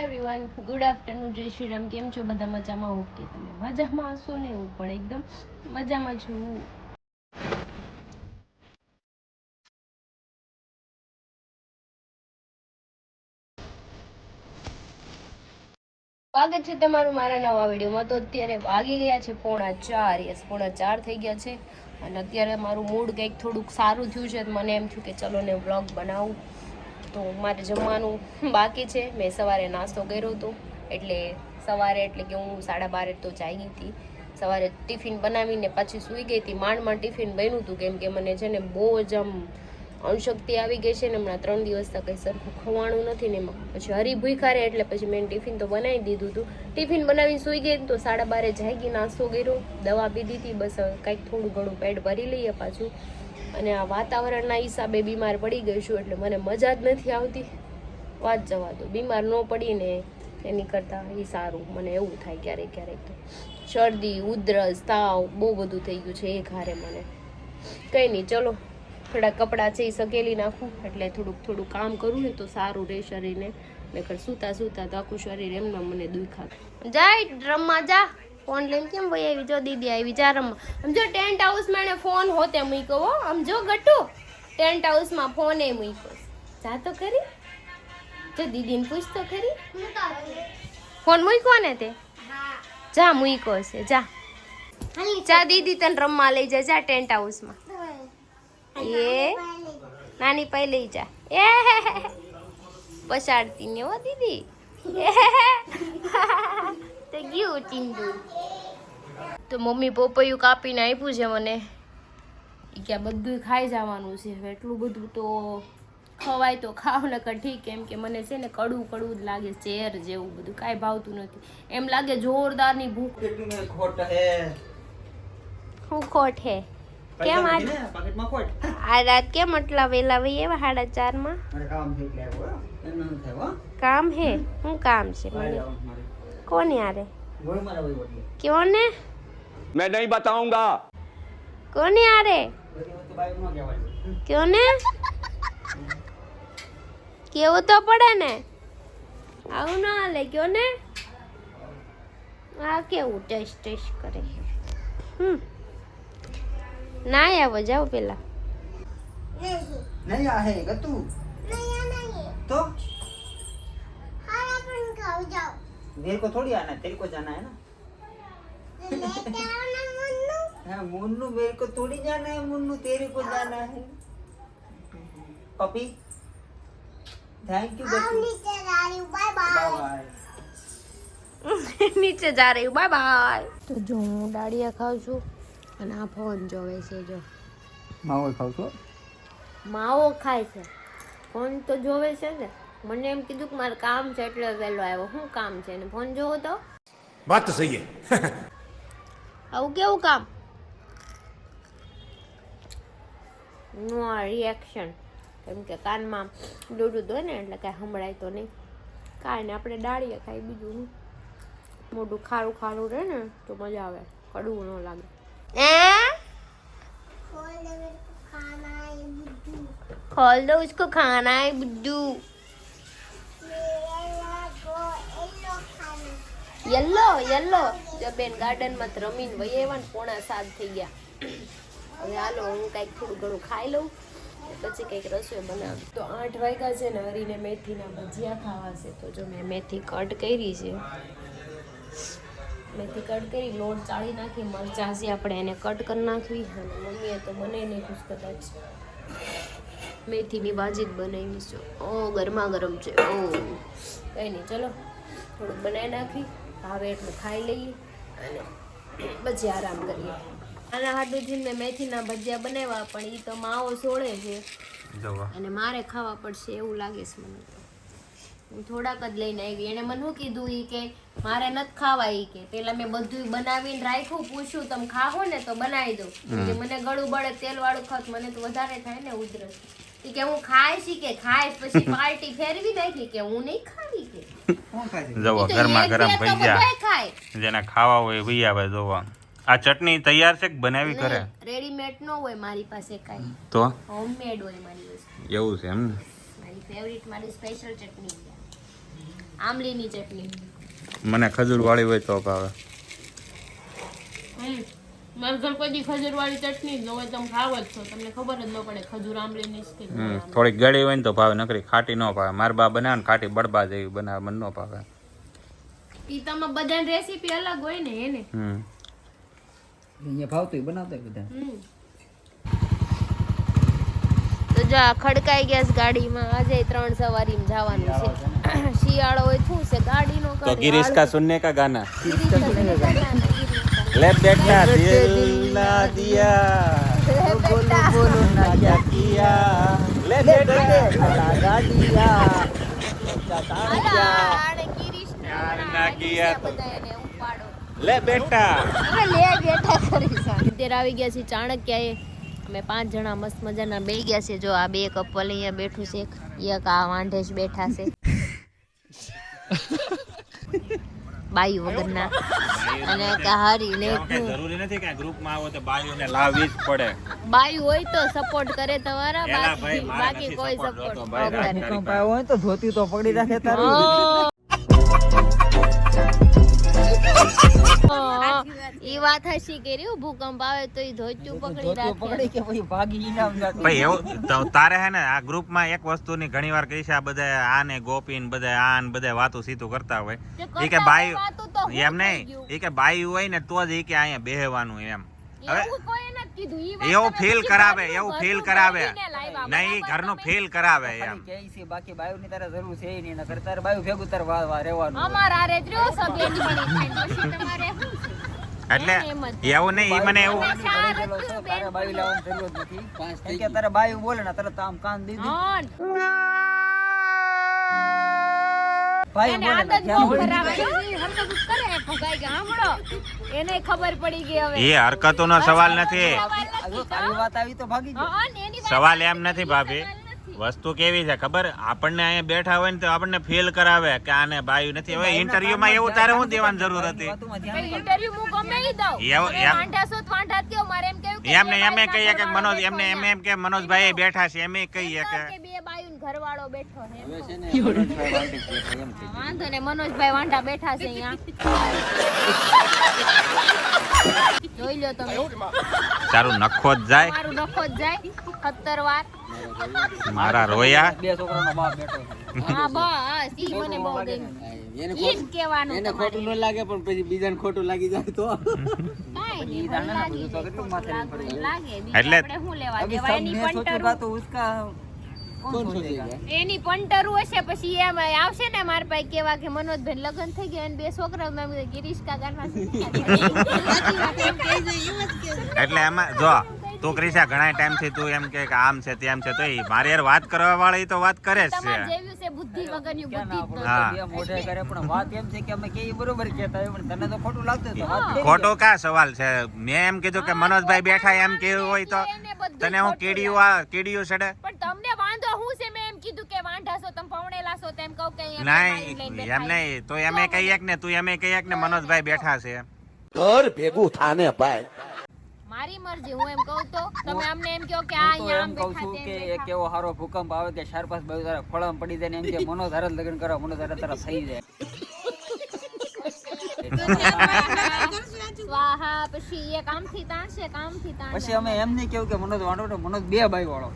Everyone, good afternoon, જય શ્રી રામ. કેમ છો બધા? મજામાં? ઓકે, તમે મજામાં હશો ને? હું પણ એકદમ મજામાં છું. સ્વાગત છે તમારું મારા નવા વિડીયોમાં. તો અત્યારે વાગી ગયા છે 4:30. યસ, 4:30 થઈ ગયા છે. અને અત્યારે મારું મૂડ કંઈક થોડુંક સારું થયું છે. મને એમ થયું કે ચલો ને વ્લોગ બનાવું. તો મારે જમવાનું બાકી છે. મેં સવારે નાસ્તો કર્યો હતો, એટલે સવારે એટલે કે હું 12:30 તો જાગી હતી. સવારે ટિફિન બનાવીને પાછી સૂઈ ગઈ હતી. માંડ ટિફિન બન્યું હતું, કેમ કે મને છે ને બહુ જ આમ અણશક્તિ આવી ગઈ છે ને હમણાં 3 દિવસ તક કંઈ સરખું ખવાણું નથી ને એમાં પછી હરી ભૂખા રહે, એટલે પછી મેં ટિફિન તો બનાવી દીધું હતું. ટિફિન બનાવીને સૂઈ ગઈ તો 12:30 જાગી, નાસ્તો કર્યો, દવા પીધી હતી. બસ કંઈક થોડું ઘણું પેટ ભરી લઈએ પાછું. અને આ વાતાવરણના હિસાબે બીમાર પડી ગઈ છું, એટલે મને મજા જ નથી આવતી. વાત જવા દો, બીમાર ન પડીને એની કરતાં એ સારું. મને એવું થાય ક્યારેક ક્યારેક તો શરદી, ઉધરસ, તાવ બહુ બધું થઈ ગયું છે એક હારે મને. કંઈ નહીં, ચલો થોડા કપડાં છે એ સકેલી નાખું, એટલે થોડુંક કામ કરું ને તો સારું રહે શરીરને. નકર સૂતા તો આખું શરીર એમના મને દુખાતું જાય. રમવા જા, ફોન લઈને કેમ ભાઈ આવી? જો દીદી આવી, જા રમવા. આમ જો ટેન્ટ હાઉસમાં એને ફોન હોતે મૂક્યો. આમ જો ગટુ ટેન્ટ હાઉસમાં ફોન એ મૂક્યો. જા તો ખરી, જો દીદીને પૂછ તો ખરી. ફોન મૂક્યો ને તે? જા મૂક્યો છે. જા દીદી તને રમવા લઈ જાય. જા ટેન્ટ હાઉસમાં. એ નાની પાઈ લઈ જા. એ પછાડતી ને હો દીદી. તો ગયું ટીંડુ. તો મમ્મી પોપૈયું કાપીને આપ્યું છે મને. એ કે બધું ખાઈ જવાનું છે. એટલું બધું તો ખવાય તો ખાવ, નકર ઠીક. એમ કે મને છે ને કડવું જ લાગે, ઝેર જેવું બધું કાંઈ ભાવતું નથી. એમ લાગે જોરદારની ભૂખ. શું ખોટ હે? કેમ આ રાત કેમ આટલા વેલા વહી એવા 4:30? કામ હે? શું કામ છે? મને કોણ યારે? क्यों ने? मैं नहीं बताऊंगा. कौन यार है? क्यों ने? केवो तो पड़े ने. आऊ ना हाले. क्यों ने? आ केवू टेस्ट करे. ना आવો, જાઓ પેલા. नहीं आ है गतू नहीं तो हाँ अपन खाओ जाओ मेरे को थोड़ी आना है, तेरे को जाना है ना. लेके आओ ना मुन्नू हाँ मुन्नू, मेरे को थोड़ी जाना है मुन्नू, तेरे को जाना है. पपी थैंक यू आओ नीचे जा रही हूँ बाय बाय बाय. નીચે જા રહી, બાય બાય. તો જો હું ડાળિયા ખાઉં છું અને આ ફોન જોવે છે. જો माવો खाऊ छो. માવો ખાય છે, ફોન તો જોવે છે ને. મને એમ કીધું કે મારે કામ છે એટલે વહેલો આવ્યો. શું કામ છે? ને ફોન જોવો તો बात तो सही है. આવું કેવું કામ? નો રિએક્શન, કેમ કે કાનમાં દૂધું હોય ને એટલે કાંઈ સંભળાય તો નહીં. કાંઈ ને આપણે ડાળીએ ખાઈ, બીજું શું. મોઢું ખારું રહે ને તો મજા આવે, કડવું ન લાગે. खोल दे मेरे को खाना है बुद्धू खोल दो उसको, खाना है बुद्धू. मेरा को येलो खाना યલો જો બેન ગાર્ડનમાં તો રમીને વહી આવ્યા ને 6:45 થઈ ગયા. હવે હાલો હું કંઈક થોડું ઘણું ખાઈ લઉં, પછી કંઈક રસોઈ બનાવું. તો 8 વાગ્યા છે ને, હરીને મેથીના ભજીયા ખાવા છે. તો જો મેં મેથી કટ કરી છે, મેથી કટ કરી, લોટ ચાળી નાખી, મરચાં છે આપણે એને કટ કરી નાખવી. અને મમ્મીએ તો બનાવી નાખ્યું કદાચ. મેથીની ભાજી જ બનાવી છે. ઓ ગરમા ગરમ છે. ઓ કંઈ નહીં, ચલો થોડુંક બનાવી નાખી, ભાવે એટલું ખાઈ લઈએ અને પછી આરામ કરીએ. આના હાટુથી મેં મેથીના ભજીયા બનાવ્યા, પણ એ તો માવો સોળે છે અને મારે ખાવા પડશે એવું લાગે છે મને. તો હું થોડાક જ લઈને આવી. એને મને શું કીધું એ કે મારે નથી ખાવા. એ કે પેલા મેં બધું બનાવીને રાખ્યું, પૂછ્યું તમે ખાવો ને તો બનાવી દઉં. કે મને ગળું બળે, તેલ વાળું ખાત મને તો વધારે થાય ને ઉધરસ. એ કે હું ખાઈશ, કે ખાઈશ. પછી પાર્ટી ફેરવી નાખી કે હું નહીં ખાવી. કે જોવો ગરમા ગરમ ભજીયા જેને ખાવા હોય ભઈ આવે. જોવો આ ચટણી તૈયાર છે કે બનાવી ઘરે? રેડીમેડ નો હોય મારી પાસે, કાંઈ તો હોમમેડ હોય મારી પાસે. એવું છે એમ ને? મારી ફેવરિટ, મારી સ્પેશિયલ ચટણી છે. આમલીની ચટણી. મને ખજૂર વાળી હોય તો ભાવે. મારા ઘર કોઈ દી ખજૂર વાળી ચટણી જ ન હોય, તમે ખાવ જ છો, તમને ખબર જ ન પડે ખજૂર આમલીની જ કે થોડીક ગળી હોય ને તો ભાવે, નકરી ખાટી ન ભાવે. મારા બા બનાવે ને ખાટી બળબા જેવી બનાવે, મને ન ભાવે. ઈ તમારે બધાની રેસીપી અલગ હોય ને એને. અહીંયા ભાવતું બનાવતા બધા. તો જો આ ખડકાઈ ગયા છે ગાડીમાં. આજે 3 સવારીમાં જવાનું છે. શિયાળો હોય શું છે ગાડીનો તો ગિરીશ કા સુનને કા ગાના ले बेटा दिल ना दिया बोलो बोलो ना क्या किया ले बेटा गाड़िया ले બેટા અત્યારે આવી ગયા છે ચાણક્યાએ. અમે 5 જણા મસ્ત મજાના બે ગયા છે. જો આ 2 કપલ અહીંયા બેઠું છે, એક આ વાંઢે જ બેઠા છે બાઈ વગરના. અને હારી ને જરૂરી નથી કે ગ્રુપમાં આવો તો બાઈઓને લાવવી જ પડે. બાઈ હોય તો સપોર્ટ કરે તમારા, બાકી કોઈ સપોર્ટ ન કરે. ભૂકંપ આવ્યો હોય તો ધોતી તો પકડી રાખે તારું. ઈ વાત હશી કરી. ભૂકંપ આવે તો ઈ ધોતિયું પકડી રાખે. પકડી કે પછી ભાગી ઇનામ જાતી. ભાઈ એવું તારે હે ને આ ગ્રુપમાં એક વસ્તુની ઘણીવાર કહી છે, આ બધા આને ગોપીન બધા આન બધા વાતો સીધું કરતા હોય. ઈ કે બાઈ એમ નહીં, ઈ કે બાઈ હોય ને તો જ ઈ કે અહીંયા બેહવાનું એમ. હવે એવું ફીલ કરાવે, એવું ફીલ કરાવે નહીં, ઘરનું ફીલ કરાવે એમ. કે છે બાકી બાયુની તારે જરૂર છે નહીં, નકર તારે બાયુ ભેગું તારે રહેવાનું. અમારા રે ત્યો સબેની બની પછી તમારે શું છે? એટલે એવું નહીં, ઈ મને એવું તારે બાયુ લાવવાની જરૂર નથી. કે તારે બાયુ બોલે ને તરત આમ કાન દીધી ભાઈ બોલે ને એને ખબર પડી ગઈ હવે. એ હરકતોનો સવાલ નથી. તારી વાત આવી તો ભાગી ગયો. સવાલ એમ નથી ભાભી, વસ્તુ કેવી છે ખબર, આપણને અહીંયા બેઠા હોય ને તો આપણને ફીલ કરાવે કે આને બાયું નથી. હવે ઇન્ટરવ્યુમાં એવું તારે શું દેવાની જરૂર હતી? ઇન્ટરવ્યુ હું ગમે ઈ દઉં. વાંઢા છો તો વાંઢા જ કહો. મારે એમ કેવું કે એમને એમ કહીએ કે મનોજ એમને એમ કે મનોજભાઈ બેઠા છે, એમ કહીએ કે બે બાયુન ઘરવાળો બેઠો છે. વાંધો ને મનોજભાઈ વાંઢા બેઠા છે અહીંયા. જોઈ લો તમે, તારું નખો જ જાય, મારું નખો જ જાય 17 વાર. મારા રોયા. 2 છોકરાનો બાપ બેઠો છે. હા બસ ઈ મને બહુ ગમ્યું. ઈ જ કહેવાનું. એને ખોટું ન લાગે પણ પછી બીજાને ખોટું લાગી જાય તો કાંઈ નહીં, મને લાગી તો કેટલું માથે નહીં પડે. લાગે. એટલે- આપણે શું લેવા अभी દેવા? सब એની ने सोचेगा પંટરું तो उसका कौन सोचेगा? એની પંટરું હશે. પછી એમ આવશે ને મારા પાસે કેવા કે મનોજભાઈ લગ્ન થઈ ગયા અને 2 છોકરા નામ ગિરીશ કાકાના છે. એટલે એમાં જો તું ક્રિશા ઘણા ટાઈમ થી તું એમ કે આમ છે તેમ છે, તો એ મારી યાર વાત કરવા વાળી તો વાત કરે જ તમારે છે. જેવ્યું છે બુદ્ધિ વગરની क्या બુદ્ધિ ना જ बोलते हाँ। બે મોઢે કરે પણ વાત એમ છે કે અમે કે બરોબર કહેતા હોય પણ તને તો ખોટું લાગતું તો વાત કરી ખોટો કા સવાલ છે? મેં એમ કીધું કે મનોજભાઈ બેઠા એમ કેવું હોય તો એને બધું તને હું કીડીયું ચડે? પણ તમને વાંધો હું છે? મેં એમ કીધું કે વાંઢા છો તમે પવણેલા છો તેમ કહું કે અહીંયા બાયું લઈને નહીં બેઠા એમ નહીં, તો એમ કહીએ કે ને તું એમ કહીએ કે ને મનોજભાઈ બેઠા છે. ઘર ભેગું થાને ભાઈ. મારી મરજી. હું એમ કહું તો તમે અમને એમ કહો કે આ હું તો અહીંયા એમ આમ કહું બેઠા છું તેમ કે બેઠા. એક એવો સારો ભૂકંપ આવે કે 4-5 બાજુ તારા ખોળામાં પડી જાય ને એમ કે મનો ધારે લગ્ન કરો, મનો ધારે તારા થઈ જાય. સ્વાહા. પછી એક આમથી તાણશે એક આમથી તાણશે. પછી અમે એમ નહીં કેવું કે મનોજ વાંઢો, મનોજ 2 બાઈ વાળો.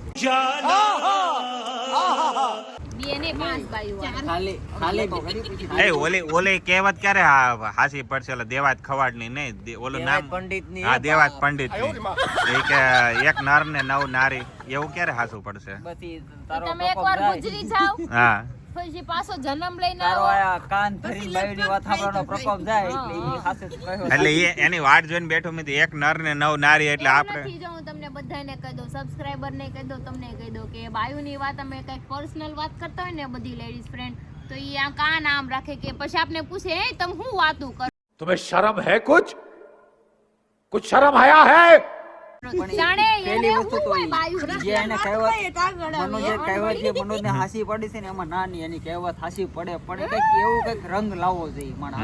બે ને 5 બાયું વાળા. ખાલી તો ખરી પછી એ ઓલી કહેવત ક્યારે હાસી પડશે? ઓલો દેવાત ખવાડની નહીં, ઓલું નામ પંડિતની હા દેવાત પંડિતની, એ કે એક નર ને 9 નારી, એવું ક્યારે હાસું પડશે? બધી તારો તમે એકવાર પ્રકોપ જાય. ગુજરી જાવ હા પછી પાછો જન્મ લઈને તારો આવો. આ કાન ધરી બાયુની વાત સાંભળવાનો પ્રકોપ જાય એટલે ઈ હાથે જ કહ્યો. એટલે એની વાટ જોઈને બેઠું મેં એક નર ને 9 નારી, એટલે એવું આપણે નથી. જો હું તમને બધાને કહી દઉં, સબસ્ક્રાઇબર ને કહી દઉં, તમને કહી દઉં કે બાયુની વાત અમે કંઈક પર્સનલ વાત કરતા હોય ને બધી લેડીઝ ફ્રેન્ડ, તો ઈ આ કાન આમ રાખે કે પછી આપને પૂછે એ તમે શું વાતું કરો? तुम्हें शर्म है कुछ शर्म आया है? પણ જાણે પહેલી એને વસ્તુ હું તો હોય ઈ બાયું જે એને કહેવત મનોજે કહેવત જે મનોજને હાસી પડી છે ને એમાં નાની એની કહેવત હાસી પડે કંઈક એવું કંઈક રંગ લાવવો જોઈએ માણસ.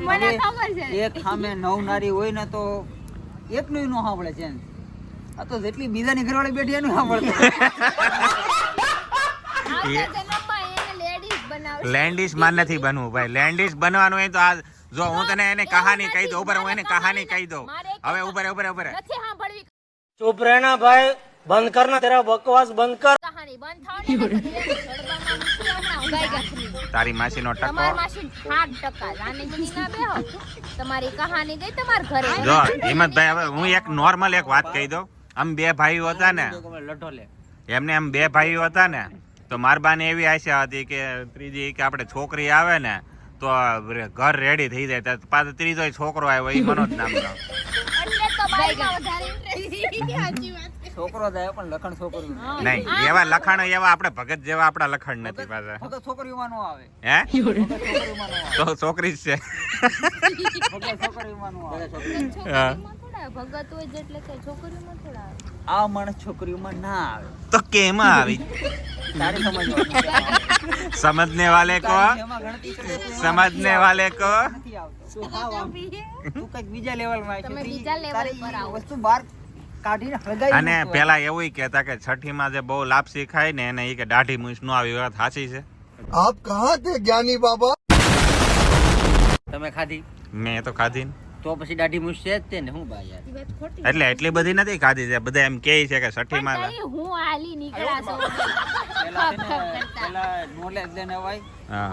મને ખબર છે. એક સામે 9 નારી હોય ને તો એકનું ય નો સાંભળે છે. આ તો જેટલી બીજાની ઘરવાળી બેઠી એનું સાંભળતું. આવતા જન્મમાં એને લેડીઝ બનાવે. લેન્ડિસ માં નથી બનવું ભાઈ. લેન્ડિસ બનવાનું હોય તો આ જો હું તને એને કહાની કહી દઉં. ઉપર હું એને કહાની કહી દઉં. હવે ઉપર નથી સાંભળવી चुप रहना भाई, बंद करना, तेरा बकवास बंद कर। કહાની બંધ થાવ ને તો જડબામાં મૂકી હમણાં ઉગાઈ ગયા. તારી માસીનો ટકો. તમારી માસી 8% રાની બની ના બેહો. તમારી કહાની ગઈ તમાર ઘરે. જો હિંમતભાઈ, હવે હું એક નોર્મલ એક વાત કહી દઉં. આમ બે ભાઈઓ હતા ને, એમને આમ બે ભાઈઓ હતા ને, તો મારબાને એવી આશા હતી કે ત્રીજી કે આપણે છોકરી આવે ને તો ઘર રેડી થઈ જાય. પાછો ત્રીજો છોકરો આવ્યો, એ મનોજ નામનો. એટલે તો બાઈમાં વધારે ઇન્ટરેસ્ટ. સાચી વાત. છોકરો થાય પણ લખણ છોકરી નહીં, એવા લખાણ એવા આપણે ભગત જેવા આપણા લખાણ નથી પાછા. તો છોકરીમાં નો આવે, હે છોકરીમાં નો આવે, તો છોકરી જ છે. છોકરીમાં નો આવે. છોકરીમાં થોડા ભગત હોય જેટલે કે છોકરીમાં થોડા આવે. આ માણસ છોકરીમાં ના આવે. તો કેમ આવી? તારે સમજવાનું. સમજને વાલે કો, એમાં ગણતરી કરે તો સમજને વાલે કો. નથી આવતો. તું કઈક બીજા લેવલમાં તમે છે. બીજા level પર આવો. વસ્તુ બહાર કાઢીને હળગાવી અને મૂકવા. પેલા એવું કહેતા કે છઠ્ઠીમાં જે બહુ લાપસી ખાય ને એને ઈ કે દાઢી મૂછ નો આવી. વાત સાચી છે? आप कहाँ थे ज्ञानी बाबा? તમે ખાધી મેં તો ખાધી ને. તો પછી દાઢી મૂછ છે જ તે ને. હું બા યાર ઈ વાત ખોટી. એટલે એટલી બધી નથી ખાધી છે. બધા એમ કહે છે કે છઠ્ઠીમાં પણ તઈ હું આલી નીકળ્યા છો. પેલા છે ખપ ને, કરતા. પેલા નોલેજ લઈને અવાય, હા.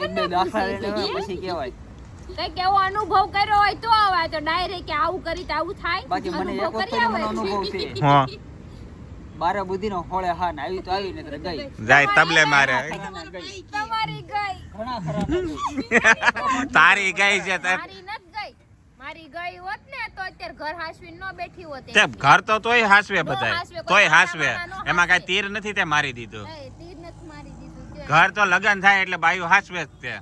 એક બે દાખલા લઈને અવાય, પછી કહેવાય. કઈક એવો અનુભવ કર્યો હોય તો આવાય. તો ડાયરેક્ટ આવું કરી તો આવું થાય. બાકી મને એક અનુભવ વખત કર્યા મને હોય. અનુભવ છે. હા, બારે બુદ્ધિ નો હોળે હા ને આવી તો આવી ને ગઈ. જાય તબલે મારે. ગઈ. તમારી ગઈ. ઘણા ખરાબ હતું. તારી ગઈ છે તે. મારી નત ગઈ. મારી ગઈ હોત ને તો અત્યારે ઘર હાસવીને ન બેઠી હોત. તે ઘર તો તોય હાસવે નો બધાય. હાસવે, કોઈ તોય હાસવે. મારા મામા નો એમાં કઈ હાસવે. તીર નથી તે મારી દીધું. એ તીર નથી મારી દીધું તે. ઘર તો લગન થાય એટલે બાયું હાસવે જ તે.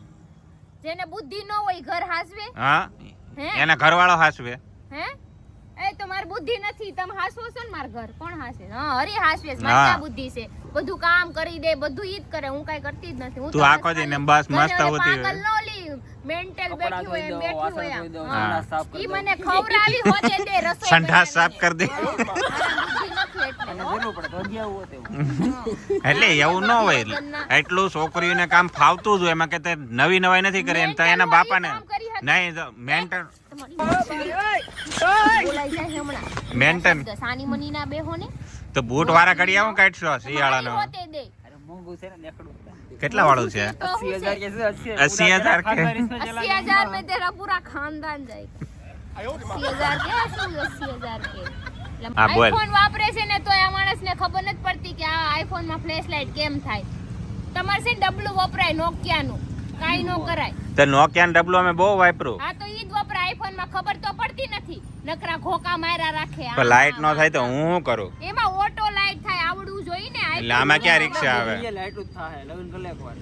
જેને બુદ્ધિ ન હોય ઘર હાસવે. હા, હે? એના ઘરવાળો હાસવે. હે એ તો મારી બુદ્ધિ નથી. તમે હાસવો છો ને માર ઘર કોણ હાસે? હા, હરી હાસવે છે. હા. મારી ક્યાં બુદ્ધિ છે? બધું કામ કરી દે, બધું ઈ જ કરે. હું કઈ કરતી જ નથી. હું તું તો આખો દી ને બસ ઘરે મસ્ત ઓલે હોતી હોય. પાગલ નો લી મેન્ટલ કપડાં બેઠી હોય ધોઈ એમ દો, બેઠી વાસણ હોય ધોઈ દો, આમ. હા. ગંદા સાફ કરી ઈ દો. મને ખવડાવી હોતે દે રસોઈ સંડાસ સાફ બનાવીને. કરી દે. મારા બુદ્ધિ નથી એટલે, અને હો. જરૂર પડે તો હજી આવું હતું. એટલે એવું ન હોય. એટલું છોકરીઓને કામ ફાવતું જ હોય. એમાં કે તે નવી નવાઈ નથી કરી એમ તો એના બાપાને નહીં મેન્ટન બોલાઈ જાય હમણાં. મેન્ટન શબ્દ સાની મની ના બેહો ને. તો બૂટ વાળા ઘડી આવું કાઢશો શિયાળાનો. હોતે દે. અરે મોંઘું છે ને દેખડું. કેટલા વાળું છે? તો હું 80,000 છે? કે છે, 80,000 કે? 80,000 में तेरा पूरा खानदान जाए. 80,000 કે શું 80,000 કે? એટલે હા, બોલ. આઈફોન વાપરે છે ને તો આ માણસને ખબર નથી પડતી કે આ આઈફોન માં ફ્લેશ લાઇટ કેમ થાય. તમારે છે ને ડબલું વપરાય નોકિયાનું. કાઈ નો કરાય. તો નોકિયા ડબલું અમે બહુ વાપરું. આ તો ઈ જ વપરાય. આઈફોન માં ખબર તો પડતી નથી. નકરા ઘોકા માર્યા રાખે. પણ લાઈટ નો થાય તો હું શું કરું? એમાં ઓટો લાઈટ થાય આવડવું જોઈએ ને. એટલે આમાં ક્યાં રિક્ષા આવે? એ લાઈટ જ થાય લગ્ન કરી લે એકવાર.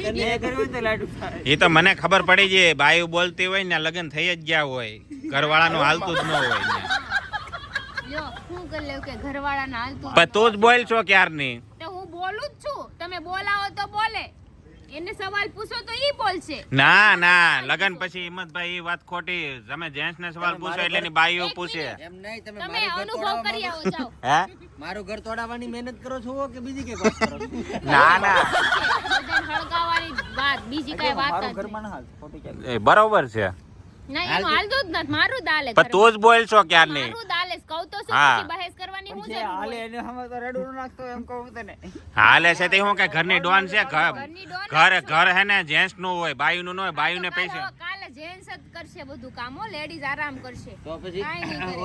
એને એ કર્યું હોય તો લાઈટ જ થાય. એ તો મને ખબર પડી જાય. બાયું બોલતી હોય ને લગ્ન થઈ જ ગયા હોય. ઘરવાળાનું હાલતું જ ન હોય ને. લ્યો હું કરી લેવ કે ઘરવાળાના હાલતું. પણ તું જ બોલ છો ક્યારની. તો હું બોલું જ છું. તમે બોલાવો તો બોલે. એને સવાલ પૂછો તો ઈ બોલશે. ના ના, લગન પછી હિંમતભાઈ એ વાત ખોટી. તમે જેન્ટ્સ ને સવાલ પૂછો એટલે એની બાઈઓ પૂછે. એમ નહીં, તમે તમે અનુભવ કરી આવો જાઓ. હે? મારું ઘર તોડાવવાની મહેનત કરો છો કે બીજી કઈ વાત કરો છો? ના ના, બધાને હળગાવવાની વાત બીજી કઈ વાત જ મારું નહીં. ઘરમાં ના હાલ ખોટી ચાલે. એ બરોબર છે. નહીં એનું હાલતું જ નથી. મારું દાલે પણ તું જ બોલ છો ક્યારની. મારું દાલે કહું તો શું હા. પછી બહેસ કરવાની હું જે જરૂર હાલે હોય? એને સામે તો રેડું ન નાખતો એમ કહું તને. હાલે છે તે હું કે ઘરની ડોન છે. ઘરની ડોન ઘર જ છે. ઘર હે ને જેન્ટ્સ નું હોય, બાયું નું ન હોય. બાયું ને કાલે પૈસા. કાલે જેન્ટ્સ જ કરશે બધું કામ હો. લેડીઝ આરામ કરશે. તો પછી કાંઈ નહીં કરે.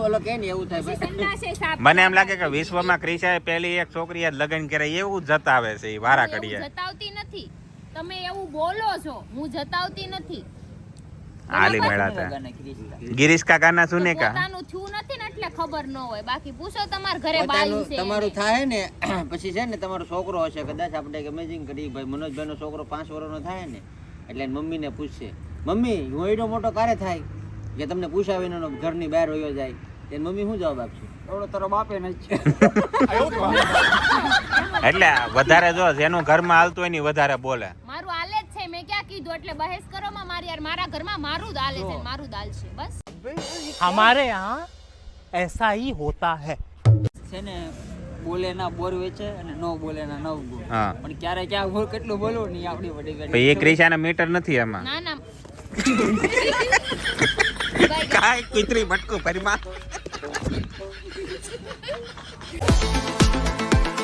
ઓલો કે ને એવું થાય પછી ભાઈ. સંડાસે સાફ મને એમ લાગે કે વિશ્વમાં ક્રિશાએ પહેલી એક છોકરી લગ્ન કરે એવું જતાવે છે એ વારા હું ઘડીએ. એવું જતાવતી નથી. તમે એવું બોલો છો. હું જતાવતી નથી. હાલી મેળા ગાના હતા. ક્રિશકા. ગિરીશ કાકાના તો સુનેકા. પોતાનું થયું નથી ને એટલે ખબર ન હોય. બાકી પૂછો તમારા ઘરે બાયું છે તમારું એને. થાય ને પછી છે ને તમારો છોકરો હશે કદાચ આપણે ઇમેજિન કરી ભાઈ મનોજભાઈ નો છોકરો 5 વર્ષનો થાય ને એટલે એની મમ્મીને પૂછશે, મમ્મી હું એનો મોટો ક્યારે થાય કે તમને પૂછાવીને એનો ઘરની બહાર વયો જાય. તેની મમ્મી શું જવાબ આપશે? એવડો તારો બાપે ન છે. એટલે વધારે જો જેનું ઘરમાં હાલતું હોય ને ઈ વધારે બોલે. મારું હાલે જ છે. મેં ક્યાં કીધું એટલે બહેસ કરો માં મારી યાર. મારા ઘરમાં મારું જ હાલે છે ને મારું જ હાલશે બસ. हमारे यहाँ ऐसा ही होता है. છે ને બોલે ના બોર વેચે અને નો બોલે ના નવ બોલ. હા પણ ક્યારે ક્યાં બોલ કેટલું બોલવું નહીં આપણી વડી પછી એ ક્રિશાના મીટર નથી એમાં ના ના કાંઈ કુતરી ભટકું ફરીમાં